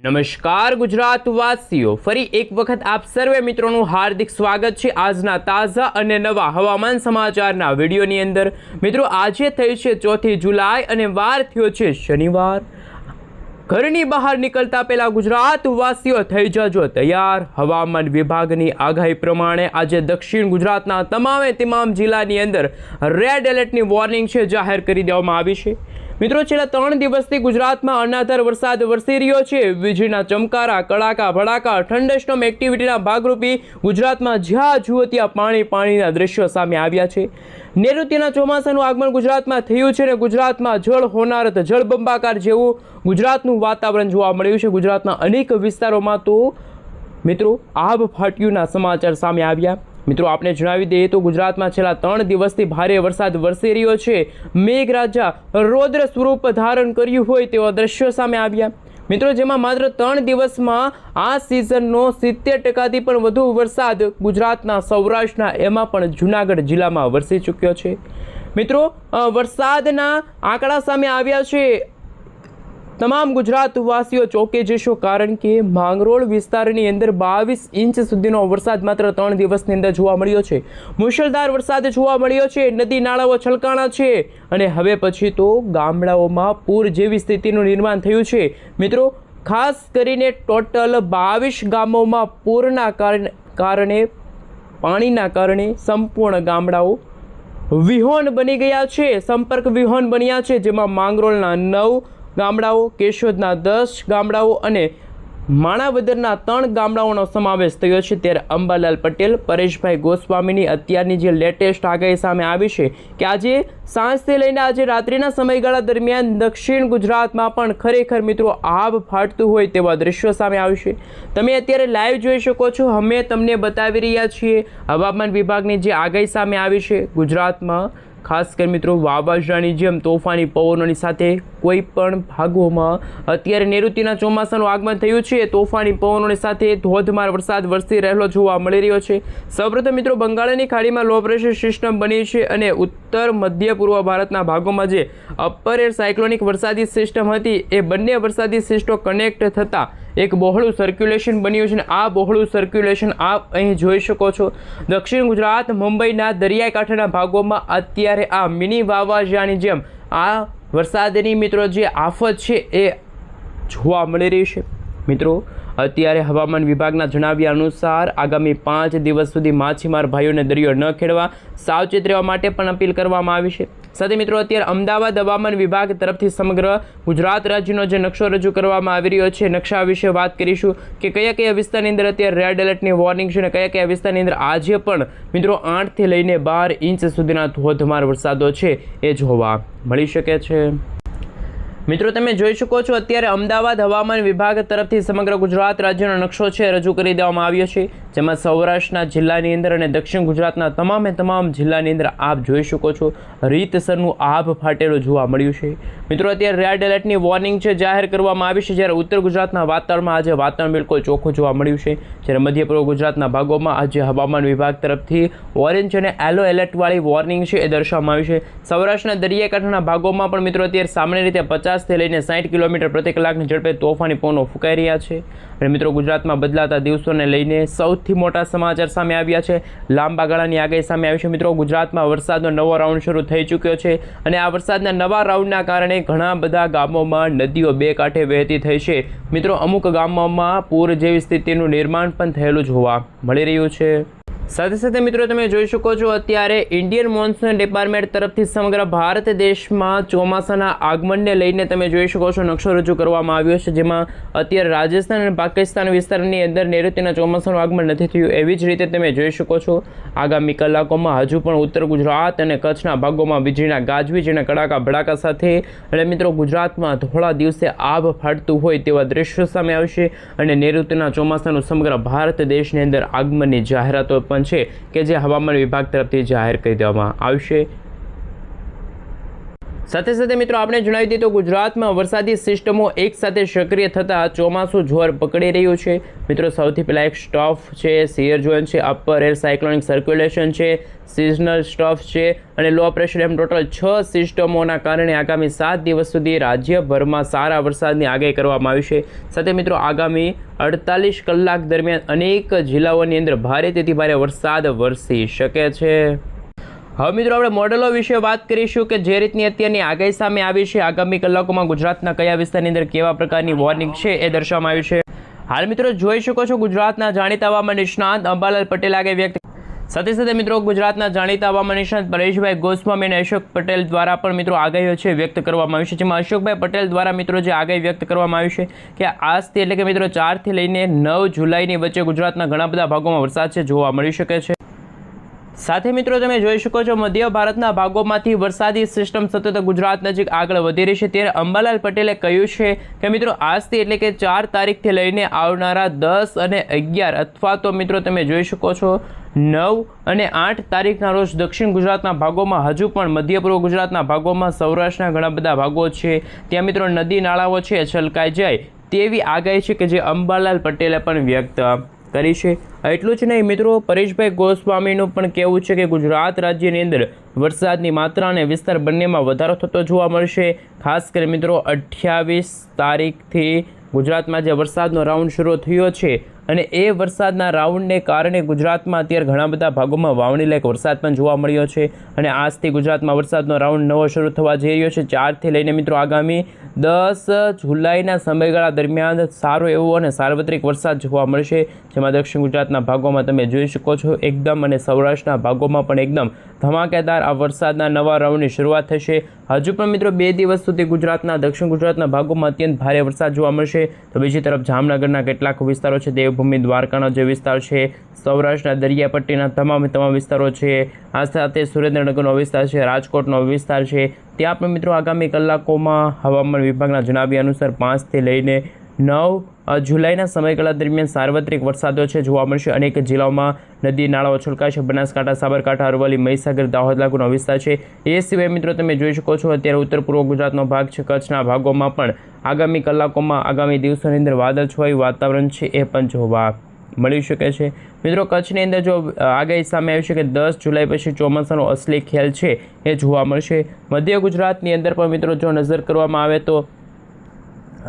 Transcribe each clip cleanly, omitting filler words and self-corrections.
નમસ્કાર ગુજરાતવાસીઓ, ફરી એક વખત આપ સર્વે મિત્રોનું હાર્દિક સ્વાગત છે આજના તાજા અને નવા હવામાન સમાચારના વિડીયોની અંદર। મિત્રો, આજે થઈ છે 4 જુલાઈ અને વાર થયો છે શનિવાર। ઘરની બહાર નીકળતા પહેલા ગુજરાતવાસીઓ થઈ જજો તૈયાર। હવામાન વિભાગની આગાહી પ્રમાણે આજે દક્ષિણ ગુજરાતના તમામ જિલ્લાની અંદર રેડ એલર્ટની વોર્નિંગ છે જાહેર કરી દેવામાં આવી છે। મિત્રો, છેલ્લા 3 દિવસથી ગુજરાતમાં અનરાધાર વરસાદ વરસી રહ્યો છે। વીજળીના ચમકારા, કડાકા ભડાકા, થંડરસ્ટોર્મ એક્ટિવિટીના ભાગરૂપે ગુજરાતમાં જ્યાં જુઓ ત્યાં પાણીના દ્રશ્યો સામે આવ્યા છે। નૈઋત્યના ચોમાસાનું આગમન ગુજરાતમાં થયું છે અને ગુજરાતમાં જળ હોનારત, જળબંબાકાર જેવું ગુજરાતનું વાતાવરણ જોવા મળ્યું છે। ગુજરાતના અનેક વિસ્તારોમાં તો મિત્રો આબ ફાટ્યુંના સમાચાર સામે આવ્યા। મિત્રો, આપણે જણાવી દઈએ તો ગુજરાતમાં છેલ્લા 3 દિવસથી ભારે વરસાદ વરસી રહ્યો છે। મેઘરાજા રૌદ્ર સ્વરૂપ ધારણ કર્યું હોય તેવા દ્રશ્યો સામે આવ્યા। મિત્રો, જેમાં માત્ર 3 દિવસમાં આ સિઝનનો 70%થી પણ વધુ વરસાદ ગુજરાતના સૌરાષ્ટ્રના એમાં પણ જૂનાગઢ જિલ્લામાં વરસી ચૂક્યો છે। મિત્રો, વરસાદના આંકડા સામે આવ્યા છે। તમામ ગુજરાતવાસીઓ ચોંકી જશો, કારણ કે માંગરોળ વિસ્તારની અંદર 22 ઇંચ સુધીનો વરસાદ માત્ર 3 દિવસની અંદર જોવા મળ્યો છે। મુશળધાર વરસાદ જોવા મળ્યો છે, નદી નાળાઓ છલકાણા છે અને હવે પછી તો ગામડાઓમાં પૂર જેવી સ્થિતિનું નિર્માણ થયું છે। મિત્રો, ખાસ કરીને ટોટલ 22 ગામોમાં પૂરના કારણે પાણીના કારણે સંપૂર્ણ ગામડાઓ વિહોણ બની ગયા છે, સંપર્ક વિહોણ બન્યા છે, જેમાં માંગરોળના 9 ગામડાઓ, કેશોદના 10 ગામડાઓ અને માણાવદરના 3 ગામડાઓનો સમાવેશ થયો છે। ત્યારે અંબાલાલ પટેલ, પરેશભાઈ ગોસ્વામીની અત્યારની જે લેટેસ્ટ આગાહી સામે આવી છે કે આજે સાંજથી લઈને આજે રાત્રિના સમયગાળા દરમિયાન દક્ષિણ ગુજરાતમાં પણ ખરેખર મિત્રો આબ ફાટતું હોય તેવા દ્રશ્યો સામે આવશે। તમે અત્યારે લાઈવ જોઈ શકો છો, અમે તમને બતાવી રહ્યા છીએ હવામાન વિભાગની જે આગાહી સામે આવી છે। ગુજરાતમાં ખાસ કરી મિત્રો વાવાઝોડાની જેમ તોફાની પવનોની સાથે કોઈ પણ ભાગોમાં અત્યારે નૈઋત્યના ચોમાસાનું આગમન થયું છે। તોફાની પવનોની સાથે ધોધમાર વરસાદ વરસી રહેલો જોવા મળી રહ્યો છે। સૌપ્રથમ મિત્રો બંગાળની ખાડીમાં લો પ્રેશર સિસ્ટમ બની છે અને ઉત્તર મધ્ય પૂર્વ ભારતના ભાગોમાં જે અપર એર સાયક્લોનિક વરસાદી સિસ્ટમ હતી એ બંને વરસાદી સિસ્ટમ કનેક્ટ થતાં એક બહોળું સર્ક્યુલેશન બન્યું છે અને આ બહોળું સર્ક્યુલેશન આપ અહીં જોઈ શકો છો। દક્ષિણ ગુજરાત, મુંબઈના દરિયાઈ કાંઠાના ભાગોમાં અત્યારે આ મિની વાવાઝોડાની જેમ આ વરસાદની મિત્રો જે આફત છે એ જોવા મળી રહી છે। મિત્રો, અત્યારે હવામાન વિભાગના જણાવ્યા અનુસાર આગામી 5 દિવસ સુધી માછીમાર ભાઈઓને દરિયો ન ખેડવા સાવચેત રહેવા માટે પણ અપીલ કરવામાં આવી છે। સાથે મિત્રો અત્યારે અમદાવાદ હવામાન વિભાગ તરફથી સમગ્ર ગુજરાત રાજ્યનો જે નકશો રજૂ કરવામાં આવી રહ્યો છે, નકશા વિશે વાત કરીશું કે કયા વિસ્તારની અંદર અત્યારે રેડ એલર્ટની વોર્નિંગ છે અને કયા વિસ્તારની અંદર આજે પણ મિત્રો 8 થી લઈને 12 ઇંચ સુધીના ધોધમાર વરસાદો છે એ જોવા મળી શકે છે। મિત્રો, તમે જોઈ શકો છો અત્યારે અમદાવાદ હવામાન વિભાગ તરફથી સમગ્ર ગુજરાત રાજ્યનો નકશો છે રજૂ કરી દેવામાં આવ્યો છે, જેમાં સૌરાષ્ટ્રના જિલ્લાની અંદર અને દક્ષિણ ગુજરાતના તમામ જિલ્લાની અંદર આપ જોઈ શકો છો રીતસરનું આભ ફાટેલું જોવા મળ્યું છે। મિત્રો, અત્યારે રેડ એલર્ટની વોર્નિંગ છે જાહેર કરવામાં આવી છે, જ્યારે ઉત્તર ગુજરાતના વાતાવરણમાં આજે વાતાવરણ બિલકુલ ચોખ્ખું જોવા મળ્યું છે, જ્યારે મધ્ય પૂર્વ ગુજરાતના ભાગોમાં આજે હવામાન વિભાગ તરફથી ઓરેન્જ અને યલો એલર્ટવાળી વોર્નિંગ છે એ દર્શાવવામાં આવી છે। સૌરાષ્ટ્રના દરિયાકાંઠાના ભાગોમાં પણ મિત્રો અત્યારે સામાન્ય રીતે 50 થી લઈને 60 કિલોમીટર પ્રતિ કલાકની ઝડપે તોફાની પવનો ફૂંકાઈ રહ્યા છે અને મિત્રો ગુજરાતમાં બદલાતા દિવસોને લઈને સૌથી મોટા સમાચાર સામે આવ્યા છે। લાંબા ગાળાની આગાહી સામે આવી છે। મિત્રો, ગુજરાતમાં વરસાદનો નવો રાઉન્ડ શરૂ થઈ ચૂક્યો છે અને આ વરસાદના નવા રાઉન્ડના કારણે ઘણા બધા ગામોમાં નદીઓ બે કાંઠે વહેતી થઈ છે। મિત્રો, અમુક ગામોમાં પૂર જેવી સ્થિતિનું નિર્માણ પણ થયેલું જોવા મળી રહ્યું છે। સાથે મિત્રો તમે જોઈ શકો છો અત્યારે ઇન્ડિયન મોન્સૂન ડિપાર્ટમેન્ટ તરફથી સમગ્ર ભારત દેશમાં ચોમાસાના આગમનને લઈને તમે જોઈ શકો છો નકશો રજૂ કરવામાં આવ્યો છે, જેમાં અત્યારે રાજસ્થાન અને પાકિસ્તાન વિસ્તારની અંદર નૈઋત્યના ચોમાસાનું આગમન નથી થયું। એવી જ રીતે તમે જોઈ શકો છો આગામી કલાકોમાં હજુ પણ ઉત્તર ગુજરાત અને કચ્છના ભાગોમાં વીજળીના ગાજવીજ અને કડાકા ભડાકા સાથે અને મિત્રો ગુજરાતમાં થોડા દિવસે આભ ફાટતું હોય તેવા દ્રશ્યો સામે આવશે અને નૈઋત્યના ચોમાસાનું સમગ્ર ભારત દેશની અંદર આગમનની જાહેરાતો પણ છે કે જે હવામાન વિભાગ તરફથી જાહેર કરી દેવામાં આવશે। સાથે સાથે મિત્રો આપણે જણાવી દઈએ તો ગુજરાતમાં વરસાદી સિસ્ટમો એક સાથે સક્રિય થતાં ચોમાસું જોર પકડી રહ્યું છે. મિત્રો સૌથી પહેલાં એક સ્ટફ છે, સિયર ઝોન છે, અપર એર સાયક્લોનિક સર્ક્યુલેશન છે, સિઝનલ સ્ટફ છે અને લો પ્રેશર, એમ ટોટલ 6 સિસ્ટમોના કારણે આગામી 7 દિવસ સુધી રાજ્યભરમાં સારા વરસાદની આગાહી કરવામાં આવી છે. સાથે મિત્રો આગામી 48 કલાક દરમિયાન અનેક જિલ્લાઓની અંદર ભારેથી ભારે વરસાદ વરસી શકે છે. હવે મિત્રો આપણે મોડેલો વિશે વાત કરીશું કે જે રીતની અત્યારની આગાહી સામે આવી છે, આગામી કલાકોમાં ગુજરાતના કયા વિસ્તારની અંદર કેવા પ્રકારની વોર્નિંગ છે એ દર્શાવવામાં આવ્યું છે. હાલ મિત્રો જોઈ શકો છો ગુજરાતના જાણીતા હવામાન નિષ્ણાત અંબાલાલ પટેલ આગાહી વ્યક્ત. સાથે સાથે મિત્રો ગુજરાતના જાણીતા હવામાન નિષ્ણાત પરેશભાઈ ગોસ્વામી અને અશોક પટેલ દ્વારા પણ મિત્રો આગાહીઓ છે વ્યક્ત કરવામાં આવી છે. જેમાં અશોકભાઈ પટેલ દ્વારા મિત્રો જે આગાહી વ્યક્ત કરવામાં આવી છે કે આજથી એટલે કે મિત્રો 4 થી લઈને 9 જુલાઈની વચ્ચે ગુજરાતના ઘણા બધા ભાગોમાં વરસાદ છે જોવા મળી શકે છે. સાથે મિત્રો તમે જોઈ શકો છો મધ્ય ભારતના ભાગોમાંથી વરસાદી સિસ્ટમ સતત ગુજરાત નજીક આગળ વધી રહી છે. ત્યારે અંબાલાલ પટેલે કહ્યું છે કે મિત્રો આજથી એટલે કે 4 તારીખથી લઈને આવનારા 10 અને 11 અથવા તો મિત્રો તમે જોઈ શકો છો 9 અને 8 તારીખના રોજ દક્ષિણ ગુજરાતના ભાગોમાં, હજુ પણ મધ્ય પૂર્વ ગુજરાતના ભાગોમાં, સૌરાષ્ટ્રના ઘણા બધા ભાગો છે ત્યાં મિત્રો નદી નાળાઓ છે છલકાઈ જાય તેવી આગાહી છે કે જે અંબાલાલ પટેલે પણ વ્યક્ત કરી છે. એટલું જ નહીં મિત્રો, પરેશભાઈ ગોસ્વામીનું પણ કહેવું છે કે ગુજરાત રાજ્યની અંદર વરસાદની માત્રા અને વિસ્તાર બંનેમાં વધારો થતો જોવા મળશે. ખાસ કરીને મિત્રો 28 તારીખથી ગુજરાતમાં જે વરસાદનો રાઉન્ડ શરૂ થયો છે અને એ વરસાદના રાઉન્ડને કારણે ગુજરાતમાં અત્યારે ઘણા બધા ભાગોમાં વાવણી લાયક વરસાદ પણ જોવા મળ્યો છે અને આજથી ગુજરાતમાં વરસાદનો રાઉન્ડ નવો શરૂ થવા જઈ રહ્યો છે. 4 થી લઈને મિત્રો આગામી 10 જુલાઈના સમયગાળા દરમિયાન સારો એવો અને સાર્વત્રિક વરસાદ જોવા મળશે. જેમાં દક્ષિણ ગુજરાતના ભાગોમાં તમે જોઈ શકો છો એકદમ, અને સૌરાષ્ટ્રના ભાગોમાં પણ એકદમ ધમાકેદાર આ વરસાદના નવા રાઉન્ડની શરૂઆત થશે. હજુ પણ મિત્રો 2 દિવસ સુધી ગુજરાતના દક્ષિણ ગુજરાતના ભાગોમાં અત્યંત ભારે વરસાદ જોવા મળશે. તો બીજી તરફ જામનગરના કેટલાક વિસ્તારો છે, દેવભૂમિ દ્વારકાનો જે વિસ્તાર છે, સૌરાષ્ટ્રના દરિયાપટ્ટીના તમામ વિસ્તારો છે, આ સાથે સુરેન્દ્રનગરનો વિસ્તાર છે, રાજકોટનો વિસ્તાર છે, ત્યાં પણ મિત્રો આગામી કલાકોમાં હવામાન વિભાગના જણાવ્યા અનુસાર 5 થી લઈને 9 જુલાઈના સમયગાળા દરમિયાન સાર્વત્રિક વરસાદો છે જોવા મળશે. અનેક જિલ્લાઓમાં નદી નાળાઓ છલકાશે. બનાસકાંઠા, સાબરકાંઠા, અરવલ્લી, મહીસાગર, દાહોદ લાગુનો વિસ્તાર છે. એ સિવાય મિત્રો તમે જોઈ શકો છો અત્યારે ઉત્તર પૂર્વ ગુજરાતનો ભાગ છે, કચ્છના ભાગોમાં પણ આગામી કલાકોમાં, આગામી દિવસોની અંદર વાદળછાયું વાતાવરણ છે એ પણ જોવા મળી શકે છે. મિત્રો કચ્છની અંદર જો આગાહી સામે આવી છે કે 10 જુલાઈ પછી ચોમાસાનો અસલી ખેલ છે એ જોવા મળશે. મધ્ય ગુજરાતની અંદર પણ મિત્રો જો નજર કરવામાં આવે તો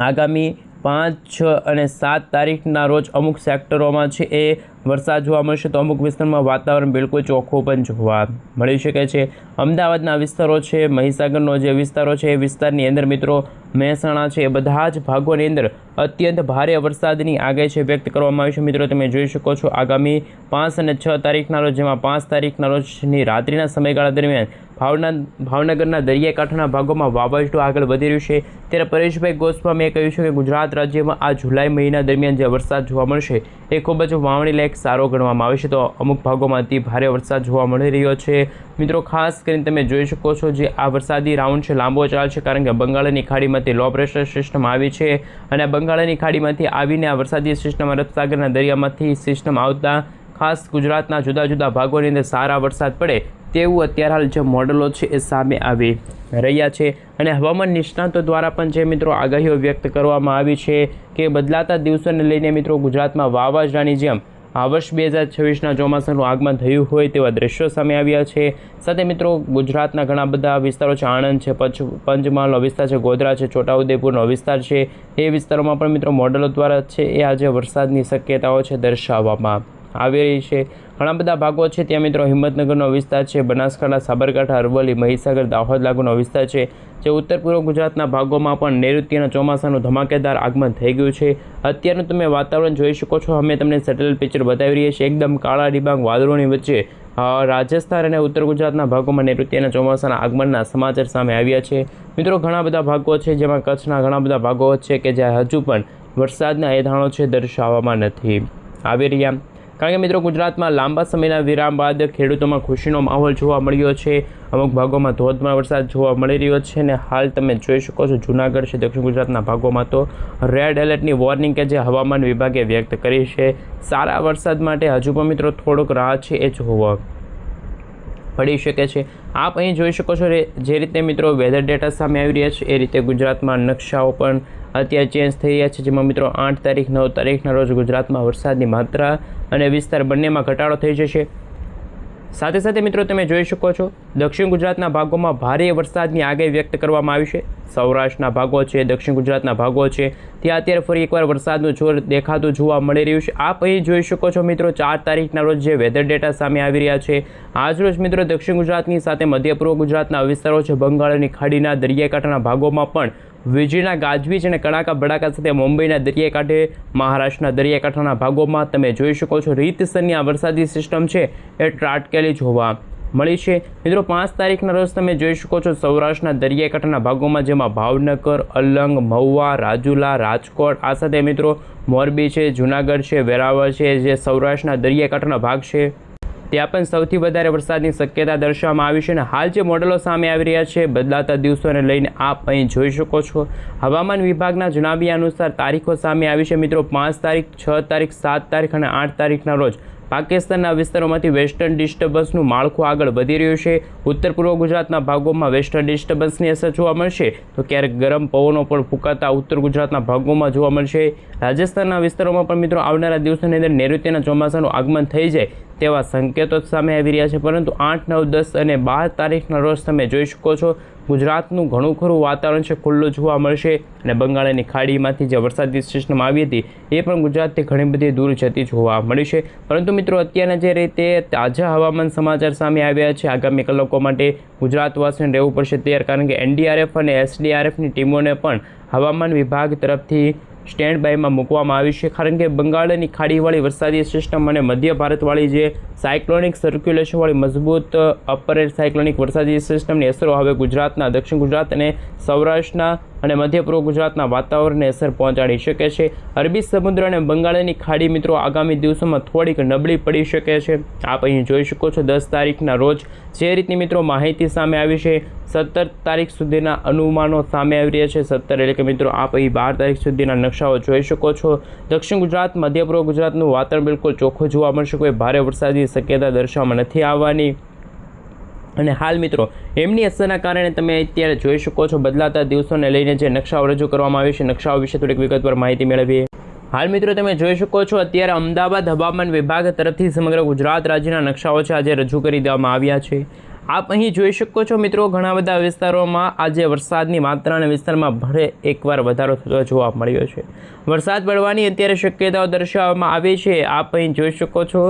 આગામી 5, 6 અને 7 તારીખના રોજ અમુક સેક્ટરોમાં છે એ વરસાદ જોવા મળશે. તો અમુક વિસ્તારમાં વાતાવરણ બિલકુલ ચોખ્ખું પણ જોવા મળી શકે છે. અમદાવાદના વિસ્તારો છે, મહીસાગરનો જે વિસ્તારો છે એ વિસ્તારની અંદર મિત્રો મહેસાણા છે, એ બધા જ ભાગોની અંદર અત્યંત ભારે વરસાદની આગાહી છે વ્યક્ત કરવામાં આવી છે. મિત્રો તમે જોઈ શકો છો આગામી 5 અને 6 તારીખના રોજ, જેમાં 5 તારીખના રોજની રાત્રિના સમયગાળા દરમિયાન ભાવનગરના દરિયાકાંઠાના ભાગોમાં વાવાઝોડું આગળ વધી રહ્યું છે. ત્યારે પરેશભાઈ ગોસ્વામીએ કહ્યું છે કે ગુજરાત રાજ્યમાં આ જુલાઈ મહિના દરમિયાન જે વરસાદ જોવા મળશે એ ખૂબ જ વાવણી લાયક સારો ગણવામાં આવે છે. તો અમુક ભાગોમાં અતિ ભારે વરસાદ જોવા મળી રહ્યો છે. મિત્રો ખાસ કરીને તમે જોઈ શકો છો જે આ વરસાદી રાઉન્ડ છે લાંબો ચાલશે, કારણ કે બંગાળની ખાડીમાંથી લો પ્રેશર સિસ્ટમ આવી છે અને બંગાળની ખાડીમાંથી આવીને આ વરસાદી સિસ્ટમ અરબ સાગરના દરિયામાંથી સિસ્ટમ આવતા ખાસ ગુજરાતના જુદા જુદા ભાગોની અંદર સારા વરસાદ પડે તેવું અત્યારે હાલ જે મોડલો છે એ સામે આવી રહ્યા છે. અને હવામાન નિષ્ણાતો દ્વારા પણ જે મિત્રો આગાહીઓ વ્યક્ત કરવામાં આવી છે કે બદલાતા દિવસોને લઈને મિત્રો ગુજરાતમાં વાવાઝોડાની જેમ આ વર્ષ 2026ના ચોમાસાનું આગમન થયું હોય તેવા દ્રશ્યો સામે આવ્યા છે. સાથે મિત્રો ગુજરાતના ઘણા બધા વિસ્તારો છે, આણંદ છે, પંચમહાલનો વિસ્તાર છે, ગોધરા છે, છોટાઉદેપુરનો વિસ્તાર છે, એ વિસ્તારોમાં પણ મિત્રો મોડલો દ્વારા છે એ આજે વરસાદની શક્યતાઓ છે દર્શાવવામાં આવી રહી છે. ઘણા બધા ભાગો છે ત્યાં મિત્રો હિંમતનગરનો વિસ્તાર છે, બનાસકાંઠા, સાબરકાંઠા, અરવલ્લી, મહીસાગર, દાહોદ લાગુનો વિસ્તાર છે, જે ઉત્તર પૂર્વ ગુજરાતના ભાગોમાં પણ નૈઋત્યના ચોમાસાનું ધમાકેદાર આગમન થઈ ગયું છે. અત્યારનું તમે વાતાવરણ જોઈ શકો છો, અમે તમને સેટેલાઇટ પિક્ચર બતાવી રહ્યા છીએ. એકદમ કાળા ડિબાંગ વાદળોની વચ્ચે રાજસ્થાન અને ઉત્તર ગુજરાતના ભાગોમાં નૈઋત્યના ચોમાસાના આગમનના સમાચાર સામે આવ્યા છે. મિત્રો ઘણા બધા ભાગો છે, જેમાં કચ્છના ઘણા બધા ભાગો છે કે જ્યાં હજુ પણ વરસાદના એંધાણો છે દર્શાવવામાં નથી આવી રહ્યા. કારણ કે મિત્રો ગુજરાતમાં લાંબા સમયના વિરામ બાદ ખેડૂતોમાં ખુશીનો માહોલ જોવા મળ્યો છે. અમુક ભાગોમાં ધોધમાર વરસાદ જોવા મળી રહ્યો છે અને હાલ તમે જોઈ શકો છો જૂનાગઢ છે, દક્ષિણ ગુજરાતના ભાગોમાં તો રેડ એલર્ટની વોર્નિંગ કે જે હવામાન વિભાગે વ્યક્ત કરી છે. સારા વરસાદ માટે હજુ પણ મિત્રો થોડોક રાહ છે એ જોવા પડી શકે છે। આપ અહીં જોઈ શકો છો જે રીતે મિત્રો વેધર ડેટા સામે આવી રહ્યા છે એ રીતે ગુજરાતમાં નકશાઓ પણ અત્યારે ચેન્જ થઈ રહ્યા છે, જેમાં મિત્રો 8 તારીખ 9 તારીખના રોજ ગુજરાતમાં વરસાદની માત્રા અને વિસ્તાર બંનેમાં ઘટાડો થઈ જશે। સાથે સાથે મિત્રો તમે જોઈ શકો છો દક્ષિણ ગુજરાતના ભાગોમાં ભારે વરસાદની આગાહી વ્યક્ત કરવામાં આવી છે। સૌરાષ્ટ્રના ભાગો છે, દક્ષિણ ગુજરાતના ભાગો છે, ત્યાં અત્યારે ફરી એકવાર વરસાદનું જોર દેખાતું જોવા મળી રહ્યું છે। આપ અહીં જોઈ શકો છો મિત્રો 4 તારીખના રોજ જે વેધર ડેટા સામે આવી રહ્યા છે, આજ રોજ મિત્રો દક્ષિણ ગુજરાતની સાથે મધ્ય પૂર્વ ગુજરાતના વિસ્તારો છે, બંગાળની ખાડીના દરિયાકાંઠાના ભાગોમાં પણ વીજળીના ગાજવીજ અને કડાકા ભડાકા સાથે મુંબઈના દરિયાકાંઠે, મહારાષ્ટ્રના દરિયાકાંઠાના ભાગોમાં તમે જોઈ શકો છો રીતસરની આ વરસાદી સિસ્ટમ છે એ ત્રાટકેલી જોવા મળી છે। મિત્રો 5 તારીખના રોજ તમે જોઈ શકો છો સૌરાષ્ટ્રના દરિયાકાંઠાના ભાગોમાં, જેમાં ભાવનગર, અલંગ, મહુવા, રાજુલા, રાજકોટ, આ સાથે મિત્રો મોરબી છે, જૂનાગઢ છે, વેરાવળ છે, જે સૌરાષ્ટ્રના દરિયાકાંઠાના ભાગ છે, ત્યાં પણ સૌથી વધારે વરસાદની શક્યતા દર્શાવવામાં આવી છે। અને હાલ જે મોડેલો સામે આવી રહ્યા છે બદલાતા દિવસોને લઈને આપ અહીં જોઈ શકો છો હવામાન વિભાગના જણાવ્યા અનુસાર તારીખો સામે આવી છે મિત્રો 5 તારીખ, 6 તારીખ, 7 તારીખ અને 8 તારીખના રોજ પાકિસ્તાનના વિસ્તારોમાંથી વેસ્ટર્ન ડિસ્ટર્બન્સનું માળખું આગળ વધી રહ્યું છે। ઉત્તર પૂર્વ ગુજરાતના ભાગોમાં વેસ્ટર્ન ડિસ્ટર્બન્સની અસર જોવા મળશે, તો ક્યારેક ગરમ પવનો પણ ફૂંકાતા ઉત્તર ગુજરાતના ભાગોમાં જોવા મળશે। રાજસ્થાનના વિસ્તારોમાં પણ મિત્રો આવનારા દિવસોની અંદર નૈઋત્યના ચોમાસાનું આગમન થઈ જાય તેવા સંકેતો સામે આવી રહ્યા છે, પરંતુ 8, 9, 10 અને 12 તારીખના રોજ તમે જોઈ શકો છો ગુજરાતનું ઘણું ખરું વાતાવરણ છે ખુલ્લું જોવા મળશે અને બંગાળની ખાડીમાંથી જે વરસાદી સિસ્ટમ આવી હતી એ પણ ગુજરાતથી ઘણી બધી દૂર જતી જોવા મળી છે। પરંતુ મિત્રો અત્યારના જે રીતે તાજા હવામાન સમાચાર સામે આવ્યા છે, આગામી કલાકો માટે ગુજરાતવાસીઓને રહેવું પડશે તૈયાર, કારણ કે NDRF અને SDRFની ટીમોને પણ હવામાન વિભાગ તરફથી સ્ટેન્ડ બાયમાં મૂકવામાં આવી છે, કારણ કે બંગાળની ખાડીવાળી વરસાદી સિસ્ટમ અને મધ્ય ભારતવાળી જે સાયક્લોનિક સર્ક્યુલેશનવાળી મજબૂત અપર એર સાયક્લોનિક વરસાદી સિસ્ટમની અસરો હવે ગુજરાતના, દક્ષિણ ગુજરાત અને સૌરાષ્ટ્રના અને મધ્ય પૂર્વ ગુજરાતના વાતાવરણને અસર પહોંચાડી શકે છે। અરબી સમુદ્ર અને બંગાળની ખાડી મિત્રો આગામી દિવસોમાં થોડીક નબળી પડી શકે છે। આપ અહીં જોઈ શકો છો 10 તારીખના રોજ જે રીતની મિત્રો માહિતી સામે આવી છે, 17 તારીખ સુધીના અનુમાનો સામે આવી રહ્યા છે। 17 એટલે કે મિત્રો આપ અહીં 12 તારીખ સુધીના નકશાઓ જોઈ શકો છો। દક્ષિણ ગુજરાત, મધ્ય પૂર્વ ગુજરાતનું વાતાવરણ બિલકુલ ચોખ્ખું જોવા મળશે, કોઈ ભારે વરસાદની શક્યતા દર્શાવવામાં નથી આવવાની। અને હાલ મિત્રો એમની અસરના કારણે તમે અત્યારે જોઈ શકો છો બદલાતા દિવસોને લઈને જે નકશાઓ રજૂ કરવામાં આવ્યા છે, નકશાઓ વિશે થોડીક વિગતવાર માહિતી મેળવીએ। હાલ મિત્રો તમે જોઈ શકો છો અત્યારે અમદાવાદ હવામાન વિભાગ તરફથી સમગ્ર ગુજરાત રાજ્યના નકશાઓ છે આજે રજૂ કરી દેવામાં આવ્યા છે। આપ અહીં જોઈ શકો છો મિત્રો ઘણા બધા વિસ્તારોમાં આજે વરસાદની માત્રા અને વિસ્તારમાં ભલે એકવાર વધારો થતો જોવા મળ્યો છે। વરસાદ પડવાની અત્યારે શક્યતાઓ દર્શાવવામાં આવી છે। આપ અહીં જોઈ શકો છો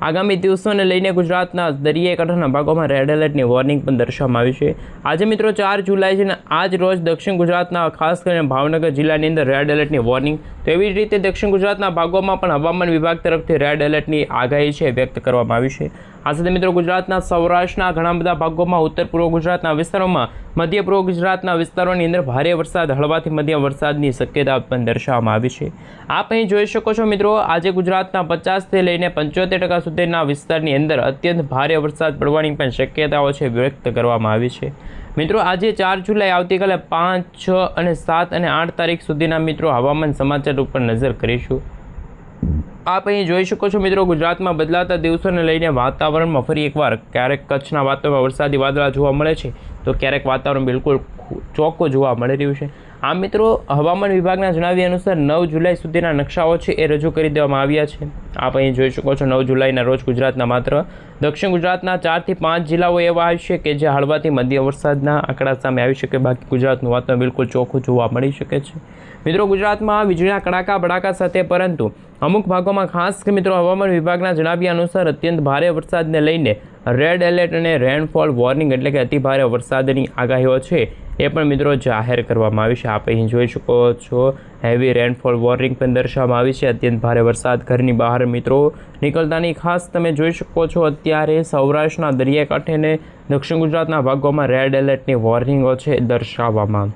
આગામી દિવસોને લઈને ગુજરાતના દરિયાકાંઠાના ભાગોમાં રેડ એલર્ટની વોર્નિંગ પણ દર્શાવવામાં આવી છે। આજે મિત્રો 4 જુલાઈ છે અને આજ રોજ દક્ષિણ ગુજરાતના ખાસ કરીને ભાવનગર જિલ્લાની અંદર રેડ એલર્ટની વોર્નિંગ, તો એવી જ રીતે દક્ષિણ ગુજરાતના ભાગોમાં પણ હવામાન વિભાગ તરફથી રેડ એલર્ટની આગાહી છે વ્યક્ત કરવામાં આવી છે। આ સાથે મિત્રો ગુજરાતના સૌરાષ્ટ્રના ઘણા બધા ભાગોમાં, ઉત્તર પૂર્વ ગુજરાતના વિસ્તારોમાં, મધ્ય પૂર્વ ગુજરાતના વિસ્તારોની અંદર ભારે વરસાદ, હળવાથી મધ્યમ વરસાદની શક્યતા પણ દર્શાવવામાં આવી છે। આપ અહીં જોઈ શકો છો મિત્રો આજે ગુજરાતના 50થી લઈને 75% સુધીના વિસ્તારની અંદર અત્યંત ભારે વરસાદ પડવાની પણ શક્યતાઓ છે વ્યક્ત કરવામાં આવી છે। મિત્રો આજે 4 જુલાઈ આવતીકાલે 5, 6 અને 7 અને 8 તારીખ સુધીના મિત્રો હવામાન સમાચાર ઉપર નજર કરીશું। આપ અહીં જોઈ શકો છો મિત્રો ગુજરાતમાં બદલાતા દિવસોને લઈને વાતાવરણમાં ફરી એકવાર ક્યારેક કચ્છના વાતાવરણમાં વરસાદી વાદળા જોવા મળે છે, તો ક્યારેક વાતાવરણ બિલકુલ ચોખ્ખું જોવા મળી રહ્યું છે। આમ મિત્રો હવામાન વિભાગના જણાવ્યા અનુસાર 9 જુલાઈ સુધીના નકશાઓ છે એ રજૂ કરી દેવામાં આવ્યા છે। આપ અહીં જોઈ શકો છો 9 જુલાઈના રોજ ગુજરાતના માત્ર દક્ષિણ ગુજરાતના 4 થી 5 જિલ્લાઓ એવા આવશે કે જે હળવાથી મધ્યમ વરસાદના આંકડા સામે આવી શકે, બાકી ગુજરાતનું વાતાવરણ બિલકુલ ચોખ્ખું જોવા મળી શકે છે। મિત્રો ગુજરાતમાં વીજળીના કડાકા ભડાકા સાથે, પરંતુ અમુક ભાગોમાં ખાસ મિત્રો હવામાન વિભાગના જણાવ્યા અનુસાર અત્યંત ભારે વરસાદને લઈને રેડ એલર્ટ અને રેનફોલ વોર્નિંગ એટલે કે અતિ ભારે વરસાદની આગાહીઓ છે એ પણ મિત્રો જાહેર કરવામાં આવી છે। આપ અહીં જોઈ શકો છો હેવી રેનફોલ વોર્નિંગ પણ દર્શાવવામાં આવી છે। અત્યંત ભારે વરસાદ, ઘરની બહાર મિત્રો નીકળતાની ખાસ તમે જોઈ શકો છો અત્યારે સૌરાષ્ટ્રના દરિયાકાંઠે અને દક્ષિણ ગુજરાતના ભાગોમાં રેડ એલર્ટની વોર્નિંગો છે દર્શાવવામાં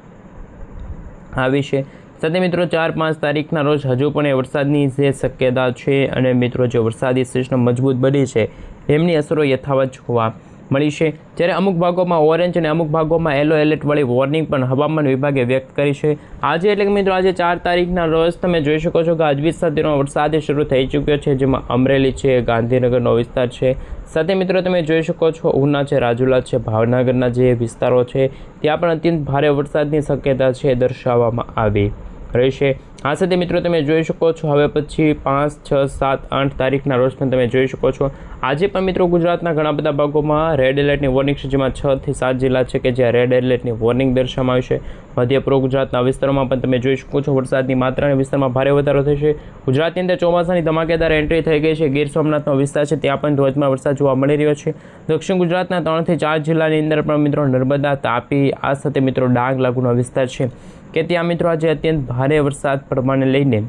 આવી છે। સાથે મિત્રો 4-5 તારીખના રોજ હજુ પણ એ વરસાદની જે શક્યતા છે અને મિત્રો જે વરસાદી સિસ્ટમ મજબૂત બની છે એમની અસરો યથાવત જોવા મળી છે, જ્યારે અમુક ભાગોમાં ઓરેન્જ અને અમુક ભાગોમાં યલો એલર્ટવાળી વોર્નિંગ પણ હવામાન વિભાગે વ્યક્ત કરી છે. આજે એટલે કે મિત્રો આજે 4 તારીખના રોજ તમે જોઈ શકો છો કે ગાજવીજ સાથેનો વરસાદ શરૂ થઈ ચૂક્યો છે, જેમાં અમરેલી છે, ગાંધીનગરનો વિસ્તાર છે, સાથે મિત્રો તમે જોઈ શકો છો ઉના છે, રાજુલા છે, ભાવનગરના જે વિસ્તારો છે ત્યાં પણ અત્યંત ભારે વરસાદની શક્યતા છે દર્શાવવામાં આવી રહેશે. આ સાથે મિત્રો તમે જોઈ શકો છો હવે પછી 5, 6, 7, 8 તારીખના રોજ પણ તમે જોઈ શકો છો આજે પણ મિત્રો ગુજરાતના ઘણા બધા ભાગોમાં રેડ એલર્ટની વોર્નિંગ છે, જેમાં 6 થી 7 જિલ્લા છે કે જ્યાં રેડ એલર્ટની વોર્નિંગ દર્શાવવામાં આવી છે. મધ્ય પૂર્વ ગુજરાતના વિસ્તારોમાં પણ તમે જોઈ શકો છો વરસાદની માત્રાના વિસ્તારમાં ભારે વધારો થશે. ગુજરાતની અંદર ચોમાસાની ધમાકેદાર એન્ટ્રી થઈ ગઈ છે. ગીર સોમનાથનો વિસ્તાર છે ત્યાં પણ ધોધમાર વરસાદ જોવા મળી રહ્યો છે. દક્ષિણ ગુજરાતના 3 થી 4 જિલ્લાની અંદર પણ મિત્રો નર્મદા, તાપી, આ સાથે મિત્રો ડાંગ લાગુનો વિસ્તાર છે કે ત્યાં મિત્રો આજે અત્યંત ભારે વરસાદ પડવાને લઈને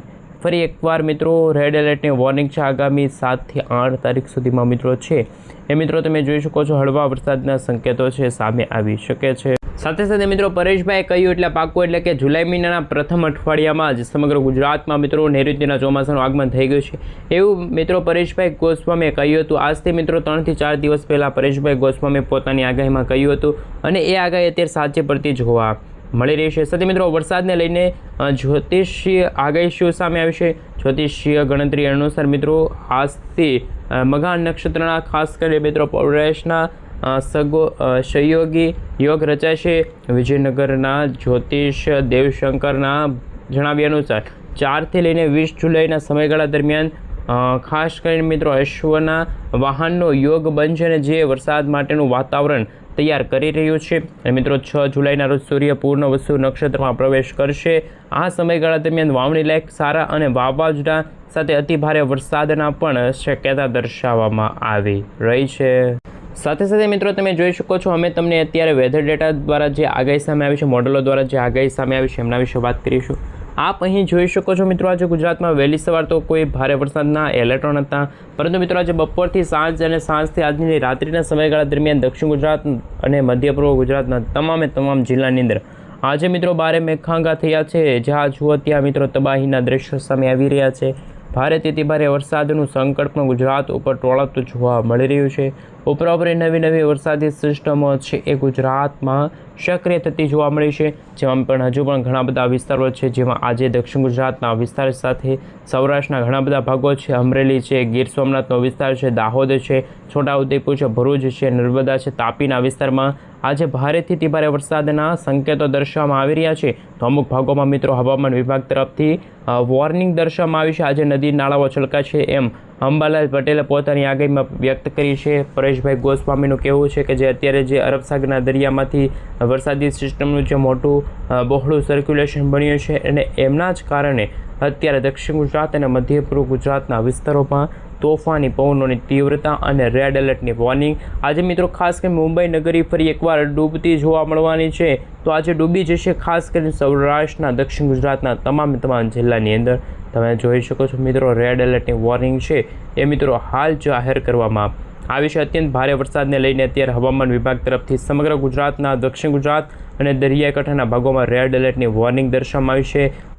ફરી એકવાર મિત્રો રેડ એલર્ટની વોર્નિંગ છે આગામી 7 થી 8 તારીખ સુધીમાં મિત્રો છે. એ મિત્રો તમે જોઈ શકો છો હળવા વરસાદના સંકેતો છે સામે આવી શકે છે. સાથે સાથે મિત્રો પરેશભાઈએ કહ્યું એટલે પાકું એટલે કે જુલાઈ મહિનાના પ્રથમ અઠવાડિયામાં જ સમગ્ર ગુજરાતમાં મિત્રો નૈઋત્યના ચોમાસાનું આગમન થઈ ગયું છે, એવું મિત્રો પરેશભાઈ ગોસ્વામીએ કહ્યું હતું. આજથી મિત્રો 3 થી 4 દિવસ પહેલાં પરેશભાઈ ગોસ્વામીએ પોતાની આગાહીમાં કહ્યું હતું અને એ આગાહી અત્યારે સાચી પડતી જોવા મળી રહી છે. સાથે મિત્રો વરસાદને લઈને જ્યોતિષીય આગાહી શું સામે આવી છે? જ્યોતિષીય ગણતરી અનુસાર મિત્રો આજથી મઘા નક્ષત્રના ખાસ કરીને મિત્રો પ્રવેશના સહયોગી યોગ રચાશે. વિજયનગરના જ્યોતિષ દેવશંકરના જણાવ્યા અનુસાર 4 થી લઈને 20 જુલાઈના સમયગાળા દરમિયાન ખાસ કરીને મિત્રો અશ્વના વાહનનો યોગ બનશે અને જે વરસાદ માટેનું વાતાવરણ તૈયાર કરી રહ્યું છે. અને મિત્રો 6 જુલાઈના રોજ સૂર્ય પૂર્ણ વસુ નક્ષત્રમાં પ્રવેશ કરશે. આ સમયગાળા દરમિયાન વાવણી લાયક સારા અને વાવાઝોડા સાથે અતિભારે વરસાદના પણ શક્યતા દર્શાવવામાં આવી રહી છે. સાથે સાથે મિત્રો તમે જોઈ શકો છો અમે તમને અત્યારે વેધર ડેટા દ્વારા જે આગાહી સામે આવી છે, મોડલો દ્વારા જે આગાહી સામે આવી છે એમના વિશે વાત કરીશું. આપ અહીં જોઈ શકો છો મિત્રો આજે ગુજરાતમાં વહેલી સવાર તો કોઈ ભારે વરસાદના એલર્ટો નહોતા, પરંતુ મિત્રો આજે બપોરથી સાંજ અને સાંજથી આજની રાત્રિના સમયગાળા દરમિયાન દક્ષિણ ગુજરાત અને મધ્ય પૂર્વ ગુજરાતના તમામ જિલ્લાની અંદર આજે મિત્રો ભારે મેઘખાંગા થયા છે. જ્યાં જુઓ ત્યાં મિત્રો તબાહીના દ્રશ્યો સામે આવી રહ્યા છે. ભારેથી ભારે વરસાદનું સંકટ પણ ગુજરાત ઉપર ટોળાતું જોવા મળી રહ્યું છે. ઉપરાઉપરી નવી વરસાદી સિસ્ટમો છે એ ગુજરાતમાં સક્રિય થતી જોવા મળી છે, જેમાં પણ હજુ પણ ઘણા બધા વિસ્તારો છે જેમાં આજે દક્ષિણ ગુજરાતના વિસ્તાર સાથે સૌરાષ્ટ્રના ઘણા બધા ભાગો છે, અમરેલી છે, ગીર સોમનાથનો વિસ્તાર છે, દાહોદ છે, છોટાઉદેપુર છે, ભરૂચ છે, નર્મદા છે, તાપીના વિસ્તારમાં આજે ભારેથી અતિભારે વરસાદના સંકેતો દર્શાવવામાં આવી રહ્યા છે. તો અમુક ભાગોમાં મિત્રો હવામાન વિભાગ તરફથી વોર્નિંગ દર્શાવવામાં આવી છે. આજે નદી નાળાઓ છલકાશે એમ અંબાલાલ પટેલે પોતાની આગાહીમાં વ્યક્ત કરી છે. પરેશભાઈ ગોસ્વામીનું કહેવું છે કે જે અત્યારે જે અરબ સાગરના દરિયામાંથી વરસાદી સિસ્ટમનું જે મોટું બહોળું સર્ક્યુલેશન બન્યું છે અને એમના જ કારણે અત્યારે દક્ષિણ ગુજરાત અને મધ્ય પૂર્વ ગુજરાતના વિસ્તારોમાં તોફાની પવનોની તીવ્રતા અને રેડ એલર્ટની વોર્નિંગ. આજે મિત્રો ખાસ કરીને મુંબઈ નગરી ફરી એકવાર ડૂબતી જોવા મળવાની છે. તો આજે ડૂબી જશે ખાસ કરીને સૌરાષ્ટ્રના દક્ષિણ ગુજરાતના તમામ જિલ્લાની અંદર. તમે જોઈ શકો છો મિત્રો રેડ એલર્ટની વોર્નિંગ છે એ મિત્રો હાલ જાહેર કરવામાં આવી છે. અત્યંત ભારે વરસાદને લઈને અત્યારે હવામાન વિભાગ તરફથી સમગ્ર ગુજરાતના દક્ષિણ ગુજરાત અને દરિયાકાંઠાના ભાગોમાં રેડ એલર્ટની વોર્નિંગ દર્શાવવામાં આવી છે.